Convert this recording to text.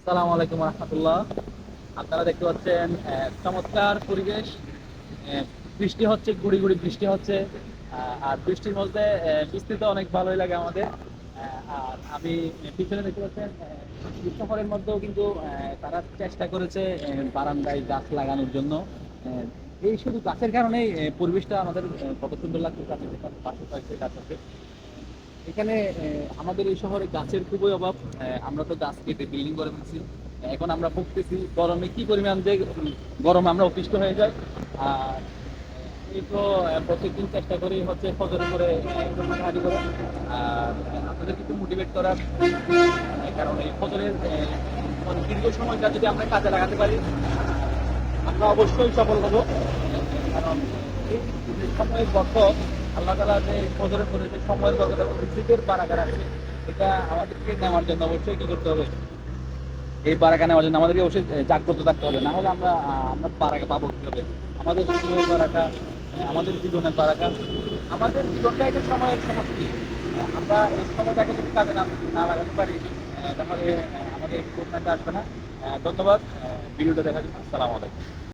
আসসালামু আলাইকুম রহমতুল্লাহ। আপনারা দেখতে পাচ্ছেন চমৎকার পরিবেশ। বৃষ্টি হচ্ছে, গুড়ি গুড়ি বৃষ্টি হচ্ছে। আর বৃষ্টির মধ্যে বৃষ্টিতে অনেক ভালোই লাগে আমাদের। আর আমি পিছনে দেখতে পাচ্ছেন শহরের মধ্যেও কিন্তু তারা চেষ্টা করেছে বারান্দায় গাছ লাগানোর জন্য। আহ, এই শুধু গাছের কারণেই পরিবেশটা আমাদের কত সুন্দর লাগছে। গাছের পাশে পাশে গাছ আছে এখানে। আমাদের এই শহরে গাছের খুবই অভাব। আমরা তো গাছ কেটে বিল্ডিং করে ফেলছি। এখন আমরা ভুগতেছি গরমে, কি পরিমাণ যে গরমে আমরা অতিষ্ঠ হয়ে যাই। আর এই তো প্রত্যেকদিন চেষ্টা করি হচ্ছে ফজরের করে হাঁটি করে। আর আপনাদের কিছু মোটিভেট করার কারণ এই ফজরের মানে দীর্ঘ সময়টা যদি আমরা কাজে লাগাতে পারি আমরা অবশ্যই সফল হব। কারণ এই যে সময়ের বরকত, আল্লাহ তাআলা যে ফজরের পরে যে সময়ের বরকত এবং রিজিকের বারাকা রাখছে, এটা আমাদেরকে নেওয়ার জন্য অবশ্যই কি করতে হবে? এই বারাকা নেওয়ার জন্য আমাদেরকে অবশ্যই জাগ্রত থাকতে হবে। না হলে আমরা বারাকা পাবো কিভাবে? আমাদের সময়ের বারাকা, আমাদের জীবনের বারাকা, আমাদের জীবনটা একটা সময়ের সমষ্টি। আমরা এই সময়টাকে যদি কাজে না লাগাতে পারি তাহলে আমাদের এই ঘটনাটা আসবে না। ধন্যবাদ ভিডিওটা দেখার জন্য। আসসালামু আলাইকুম।